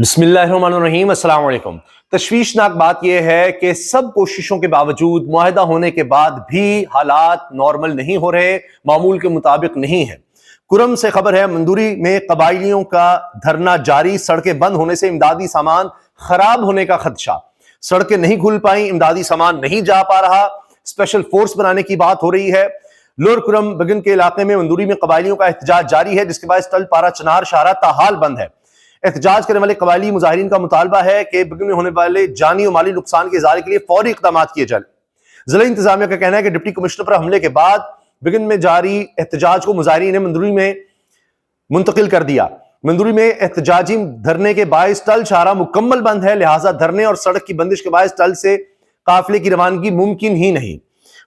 बिस्मिल्लाहिर्रहमानिर्रहीम, अस्सलाम वालेकुम। तशवीशनाक बात यह है कि सब कोशिशों के बावजूद मुआहदा होने के बाद भी हालात नॉर्मल नहीं हो रहे, मामूल के मुताबिक नहीं है। कुरम से खबर है, मंदूरी में कबायलियों का धरना जारी, सड़कें बंद होने से इमदादी सामान खराब होने का खदशा। सड़कें नहीं खुल पाई, इमदादी सामान नहीं जा पा रहा, स्पेशल फोर्स बनाने की बात हो रही है। लोअर कुरम बगन के इलाके में मंदूरी में कबायलियों का एहतजाज जारी है, जिसके बाद तल पारा चनार शाहरा ताहाल बंद है। एहतजाज करने वाले कबायली मुजाहिरीन का मुतालबा है कि बगन में होने वाले जानी और माली नुकसान के इज़ाले के लिए फौरी इक़दाम किए जाए। जिला इंतजामिया का कहना है कि डिप्टी कमिश्नर पर हमले के बाद बगन में जारी एहतजाज को मुजाहिरीन ने मंदूरी में मुंतकिल कर दिया। मंदूरी में एहतजाजी धरने के बायस टल शाहरा मुकम्मल बंद है, लिहाजा धरने और सड़क की बंदिश के बायस टल से काफिले की रवानगी मुमकिन ही नहीं।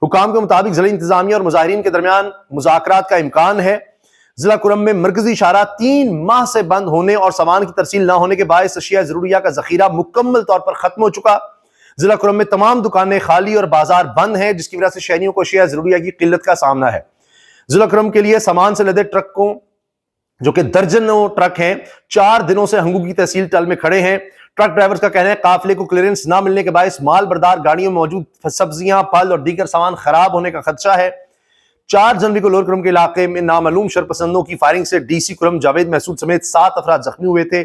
हुकाम के मुताबिक जिला इंतजामिया और मुजाहिरीन के दरमियान मुज़ाकरात का इम्कान है। जिला कुरम में मरकजी शाहरा 3 माह से बंद होने और सामान की तरसील न होने के बायस अशिया जरूरिया का जखीरा मुकम्मल तौर पर खत्म हो चुका। जिला कुरम में तमाम दुकानें खाली और बाजार बंद हैं, जिसकी वजह से शहरियों को अशिया जरूरिया की किल्लत का सामना है। जिला कुरम के लिए सामान से लदे ट्रकों, जो कि दर्जनों ट्रक हैं, 4 दिनों से हंगू की तहसील टल में खड़े हैं। ट्रक ड्राइवर्स का कहना है काफिले को क्लियरेंस ना मिलने के बायस माल बरदार गाड़ियों में मौजूद सब्जियां, फल और दीगर सामान खराब होने का खदशा है। 4 जनवरी को लोअर कुरम के इलाके में नामालूम शरपसंदों की फायरिंग से डीसी कुरम जावेद महसूद समेत 7 अफराद जख्मी हुए थे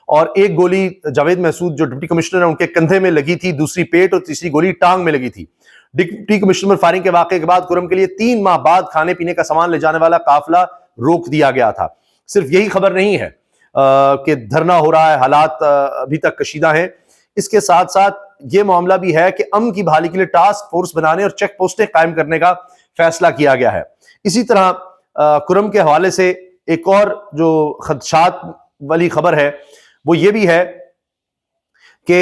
और एक गोली जावेद महसूद जो डिप्टी कमिश्नर है उनके कंधे में लगी थी, दूसरी पेट और तीसरी गोली टांग में लगी थी। डिप्टी कमिश्नर फायरिंग के वाकये के बाद कुरम के लिए 3 माह बाद खाने पीने का सामान ले जाने वाला काफिला रोक दिया गया था। सिर्फ यही खबर नहीं है कि धरना हो रहा है, हालात अभी तक कशीदा हैं। इसके साथ साथ ये मामला भी है कि अमन की बहाली के लिए टास्क फोर्स बनाने और चेक पोस्टें कायम करने का फैसला किया गया है। इसी तरह कुरम के हवाले से एक और जो खदशात वाली खबर है वो ये भी है कि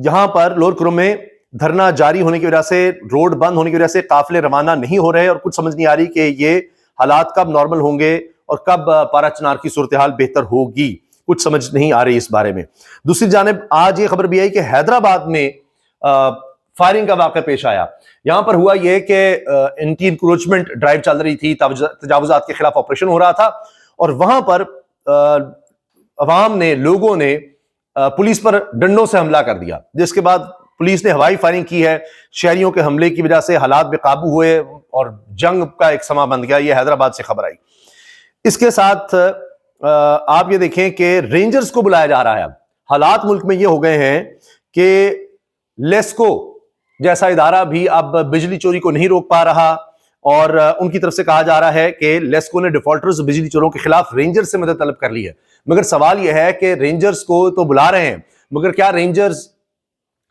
यहां पर लोअर कुरम में धरना जारी होने की वजह से, रोड बंद होने की वजह से काफिले रवाना नहीं हो रहे और कुछ समझ नहीं आ रही कि ये हालात कब नॉर्मल होंगे और कब पारा चनार की सूरत हाल बेहतर होगी, कुछ समझ नहीं आ रही इस बारे में। दूसरी जानिब आज ये खबर भी आई कि हैदराबाद में फायरिंग का वाक़या पेश आया। यहां पर हुआ यह कि एंटी इंक्रोचमेंट ड्राइव चल रही थी, तजावुजात के खिलाफ ऑपरेशन हो रहा था और वहां पर अवाम ने, लोगों ने पुलिस पर डंडों से हमला कर दिया, जिसके बाद पुलिस ने हवाई फायरिंग की है। शहरियों के हमले की वजह से हालात बेकाबू हुए और जंग का एक समा बन गया। यह हैदराबाद से खबर आई। इसके साथ आप ये देखें कि रेंजर्स को बुलाया जा रहा है। हालात मुल्क में ये हो गए हैं कि लेस्को जैसा इदारा भी अब बिजली चोरी को नहीं रोक पा रहा और उनकी तरफ से कहा जा रहा है कि लेस्को ने डिफॉल्टर्स बिजली चोरों के खिलाफ रेंजर्स से मदद तलब कर ली है। मगर सवाल यह है कि रेंजर्स को तो बुला रहे हैं, मगर क्या रेंजर्स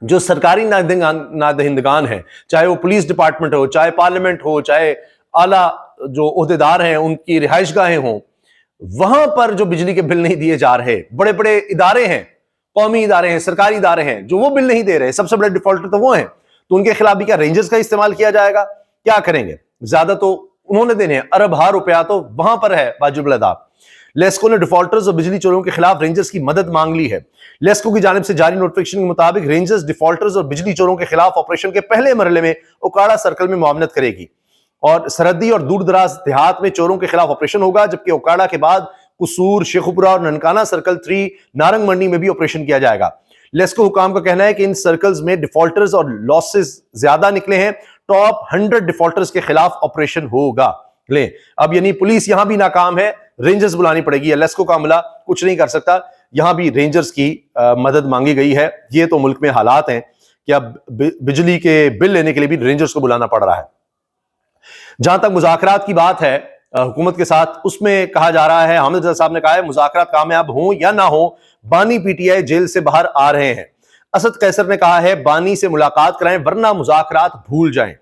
जो सरकारी नादहिंदगान हैं, चाहे वो पुलिस डिपार्टमेंट हो, चाहे पार्लियामेंट हो, चाहे आला जो ओहदेदार हैं उनकी रिहाइशगाहें हों, वहां पर जो बिजली के बिल नहीं दिए जा रहे, बड़े बड़े इदारे हैं, कौमी इदारे हैं, सरकारी इदारे हैं जो वो बिल नहीं दे रहे, सबसे बड़े डिफॉल्टर तो वो हैं, तो उनके खिलाफ भी क्या रेंजर्स का इस्तेमाल किया जाएगा? क्या करेंगे? ज्यादा तो उन्होंने देने हैं, अरब रुपया तो वहां पर है वाजिबुल अदा। लेस्को ने डिफॉल्टर्स और बिजली चोरों के खिलाफ रेंजर्स की मदद मांग ली है। लेस्को की जानिब से जारी नोटिफिकेशन के मुताबिक रेंजर्स डिफॉल्टर्स और बिजली चोरों के खिलाफ ऑपरेशन के पहले मरहले में ओकाड़ा सर्कल में मुआवनत करेगी और सरहदी और दूर दराज देहात में चोरों के खिलाफ ऑपरेशन होगा, जबकि ओकाड़ा के बाद कुसूर, शेखुपुरा और ननकाना सर्कल 3 नारंग मंडी में भी ऑपरेशन किया जाएगा। लेस्को हुकाम का कहना है कि इन सर्कल्स में डिफॉल्टर्स और लॉसेस ज्यादा निकले हैं। टॉप 100 डिफॉल्टर्स के खिलाफ ऑपरेशन होगा। ले अब यानी पुलिस यहां भी नाकाम है, रेंजर्स बुलानी पड़ेगी। लेस्को का अमला कुछ नहीं कर सकता, यहां भी रेंजर्स की मदद मांगी गई है। ये तो मुल्क में हालात हैं कि अब बिजली के बिल लेने के लिए भी रेंजर्स को बुलाना पड़ रहा है। जहां तक मुज़ाकरात की बात है हुकूमत के साथ, उसमें कहा जा रहा है, हामिद रज़ा साहब ने कहा है मुज़ाकरात कामयाब हों या ना हो, बानी पीटीआई जेल से बाहर आ रहे हैं। असद कैसर ने कहा है बानी से मुलाकात कराएं वरना मुज़ाकरात भूल जाएं।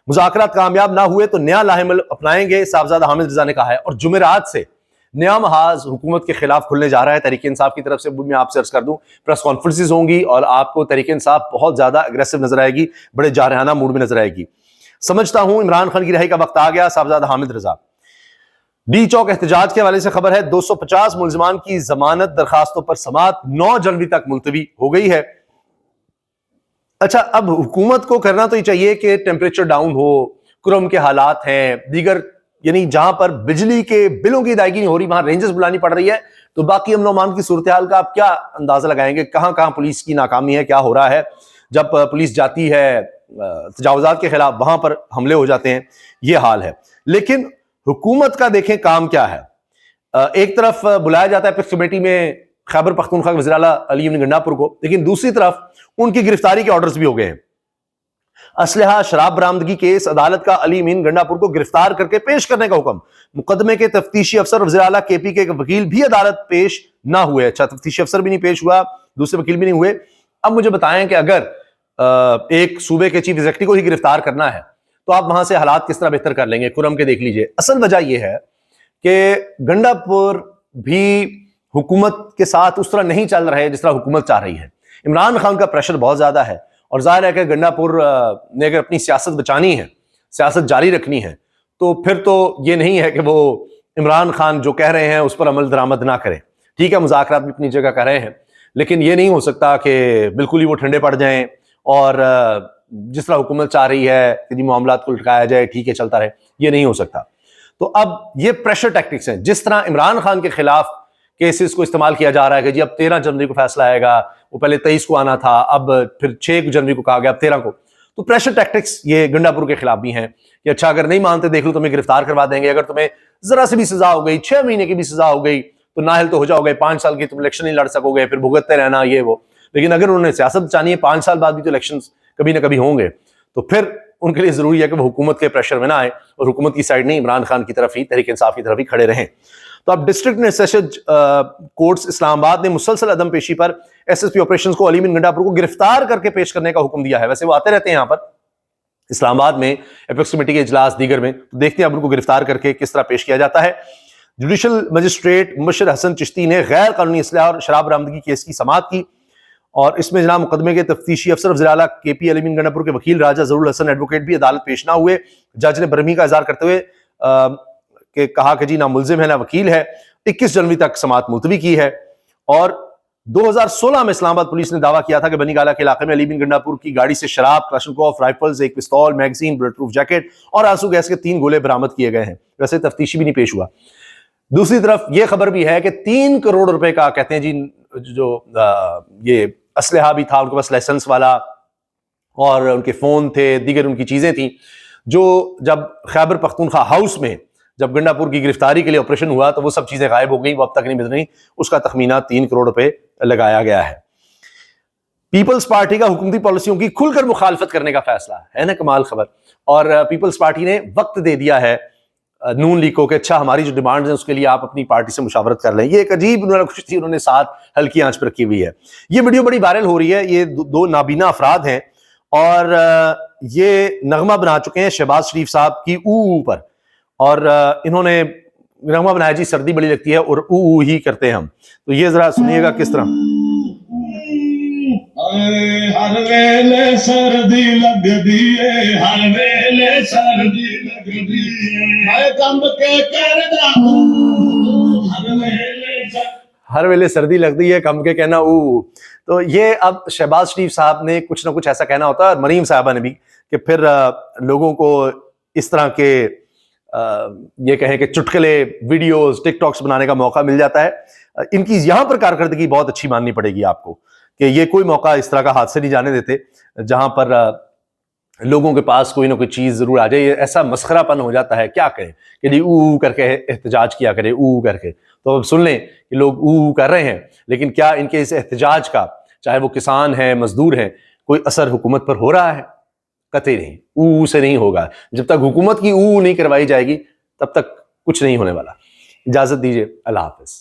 मुज़ाकरात कामयाब ना हुए तो नया लाहेमल अपनाएंगे, साहबजादा हामिद रज़ा ने कहा है। और जुमेरात से नया महाज हुकूमत के खिलाफ खुलने जा रहा है। तहरीक इंसाफ की तरफ से मैं आपसे अर्ज कर दूं, प्रेस कॉन्फ्रेंसेस होंगी और आपको तहरीक इंसाफ बहुत ज्यादा अग्रेसिव नजर आएगी, बड़े जारहाना मूड में नजर आएगी। समझता हूं इमरान खान की रिहाई का वक्त आ गया। साहबजादा हामिद रज़ा। डी चौक एहतजाज के हवाले से खबर है, 250 मुलजमान की जमानत दरखास्तों पर समाअत 9 जनवरी तक मुलतवी हो गई है। अच्छा, अब हुकूमत को करना तो ये चाहिए कि टेम्परेचर डाउन हो, कुरम के हालात हैं, दीगर یعنی جہاں پر بجلی کے بلوں کی ادائیگی نہیں ہو رہی وہاں رینجرز بلانی پڑ رہی ہے، تو باقی امن و امان کی صورتحال کا آپ کیا اندازہ لگائیں گے؟ کہاں کہاں پولیس کی ناکامی ہے، کیا ہو رہا ہے؟ جب پولیس جاتی ہے تجاوزات کے خلاف وہاں پر حملے ہو جاتے ہیں، یہ حال ہے۔ لیکن حکومت کا دیکھیں کام کیا ہے۔ ایک طرف بلایا جاتا ہے پیکس کمیٹی میں خیبر پختونخوا کے وزیر اعلیٰ علی امین گنڈا پور کو، لیکن دوسری طرف ان کی گرفتاری کے آرڈرز بھی ہو گئے ہیں۔ اسلحہ شراب برآمدگی کیس، عدالت کا علی امین گنڈا پور کو گرفتار کر کے پیش کرنے کا حکم۔ مقدمے کے تفتیشی افسر وزیر اعلیٰ کے پی کے وکیل بھی عدالت پیش نہ ہوئے۔ اچھا، تفتیشی افسر بھی نہیں پیش ہوا، دوسرے وکیل بھی نہیں ہوئے۔ اب مجھے بتائیں کہ اگر ایک صوبے کے چیف ایگزیکٹو کو ہی گرفتار کرنا ہے تو آپ وہاں سے حالات کس طرح بہتر کر لیں گے؟ کرم کے دیکھ لیجئے۔ اصل وجہ یہ ہے کہ گنڈا پور بھی حکومت کے ساتھ اس طرح نہیں چل رہے جس طرح حکومت چاہ رہی ہے۔ عمران خان کا پریشر بہت زیادہ ہے، اور ظاہر ہے کہ گنڈا پور نے اگر اپنی سیاست بچانی ہے، سیاست جاری رکھنی ہے، تو پھر تو یہ نہیں ہے کہ وہ عمران خان جو کہہ رہے ہیں اس پر عمل درآمد نہ کرے۔ ٹھیک ہے، مذاکرات بھی اپنی جگہ کر رہے ہیں، لیکن یہ نہیں ہو سکتا کہ بالکل ہی وہ ٹھنڈے پڑ جائیں اور جس طرح حکومت چاہ رہی ہے کہ جی معاملات کو لٹکایا جائے، ٹھیک ہے چلتا رہے، یہ نہیں ہو سکتا۔ تو اب یہ پریشر ٹیکٹکس ہیں، جس طرح عمران خان کے خلاف کیسز کو استعمال کیا جا رہا ہے کہ جی اب 13 جنوری کو فیصلہ آئے گا، وہ پہلے 23 کو آنا تھا، اب پھر 6 جنوری کو کہا گیا، اب 13 کو۔ تو پریشر ٹیکٹکس یہ گنڈا پور کے خلاف بھی ہیں کہ اچھا اگر نہیں مانتے دیکھ لو تمہیں گرفتار کروا دیں گے، اگر تمہیں ذرا سے بھی سزا ہو گئی، 6 مہینے کی بھی سزا ہو گئی تو نااہل تو ہو جاؤ گے، 5 سال کی تم الیکشن نہیں لڑ سکو گے، پھر بھگتتے رہنا یہ وہ۔ لیکن اگر انہوں نے سیاست چاہنی ہے 5 سال بعد بھی تو الیکشن کبھی نہ کبھی ہوں گے، تو پھر ان کے لیے ضروری ہے کہ وہ حکومت کے پریشر میں نہ آئے اور حکومت کی سائڈ نہیں، عمران خان کی طرف ہی، تحریک انصاف کی طرف ہی کھڑے رہیں۔ تو اب ڈسٹرکٹ نے سیشنز کورٹس اسلام آباد نے مسلسل عدم پیشی پر ایس ایس پی آپریشنز کو علی امین گنڈا پور کو گرفتار کر کے پیش کرنے کا حکم دیا ہے۔ ویسے وہ آتے رہتے ہیں یہاں پر اسلام آباد میں اپیکس کمیٹی کے اجلاس دیگر میں، تو دیکھتے ہیں اب ان کو گرفتار کر کے کس طرح پیش کیا جاتا ہے۔ جوڈیشل مجسٹریٹ مبشر حسن چشتی نے غیر قانونی اسلحہ اور شراب برآمدگی کیس کی سماعت کی، اور اس میں جناب مقدمے کے تفتیشی افسر وزیر اعلیٰ کے پی علی امین گنڈا پور کے وکیل راجہ ظہور الحسن ایڈوکیٹ بھی عدالت پیش نہ ہوئے۔ جج نے برہمی کا اظہار کرتے ہوئے کہ کہا کہ جی نہ ملزم ہے نہ وکیل ہے۔ 21 جنوری تک سماعت ملتوی کی ہے، اور 2016 میں اسلام آباد پولیس نے دعویٰ کیا تھا کہ بنی گالہ کے علاقے میں علی امین گنڈا پور کی گاڑی سے شراب، کلاشنکوف رائفلز، ایک پستول، میگزین، بلٹ پروف جیکٹ اور آنسو گیس کے 3 گولے برآمد کیے گئے ہیں۔ ویسے تفتیشی بھی نہیں پیش ہوا۔ دوسری طرف یہ خبر بھی ہے کہ 3 کروڑ روپے کا کہتے ہیں جی جو یہ اسلحہ بھی تھا ان کے پاس لائسنس والا، اور ان کے فون تھے، دیگر ان کی چیزیں تھیں، جو جب خیبر پختونخوا ہاؤس میں جب گنڈا پور کی گرفتاری کے لیے آپریشن ہوا تو وہ سب چیزیں غائب ہو گئیں، وہ اب تک نہیں مل رہی۔ اس کا تخمینہ 3 کروڑ روپے لگایا گیا ہے۔ پیپلز پارٹی کا حکومتی پالیسیوں کی کھل کر مخالفت کرنے کا فیصلہ ہے نا، کمال خبر۔ اور پیپلز پارٹی نے وقت دے دیا ہے نون لیگ کو کہ اچھا ہماری جو ڈیمانڈز ہیں اس کے لیے آپ اپنی پارٹی سے مشاورت کر لیں۔ یہ ایک عجیب انہوں نے ساتھ ہلکی آنچ پر رکھی ہوئی ہے۔ یہ ویڈیو بڑی وائرل ہو رہی ہے، یہ 2 نابینا افراد ہیں اور یہ نغمہ بنا چکے ہیں شہباز شریف صاحب کی او پر، اور انہوں نے نغمہ بنایا جی سردی بڑی لگتی ہے اور او ہی کرتے ہیں ہم۔ تو یہ ذرا سنیے گا کس طرح۔ ہر ویلے سردی لگدی ہے، ہر ویلے سردی لگدی ہے، میں کم کے کردا ہر ویلے سردی لگتی ہے کم کے کہنا او۔ تو یہ اب شہباز شریف صاحب نے کچھ نہ کچھ ایسا کہنا ہوتا ہے، اور مریم صاحبہ نے بھی، کہ پھر لوگوں کو اس طرح کے یہ کہیں کہ چٹکلے ویڈیوز ٹک ٹاکس بنانے کا موقع مل جاتا ہے۔ ان کی یہاں پر کارکردگی بہت اچھی ماننی پڑے گی آپ کو کہ یہ کوئی موقع اس طرح کا ہاتھ سے نہیں جانے دیتے جہاں پر لوگوں کے پاس کوئی نہ کوئی چیز ضرور آ جائے۔ یہ ایسا مسخرہ پن ہو جاتا ہے، کیا کہیں کہ جی او کر کے احتجاج کیا کرے، او کر کے۔ تو اب سن لیں کہ لوگ او کر رہے ہیں، لیکن کیا ان کے اس احتجاج کا، چاہے وہ کسان ہیں مزدور ہیں، کوئی اثر حکومت پر ہو رہا ہے؟ قطعی نہیں، او سے نہیں ہوگا۔ جب تک حکومت کی او نہیں کروائی جائے گی تب تک کچھ نہیں ہونے والا۔ اجازت دیجیے، اللہ حافظ۔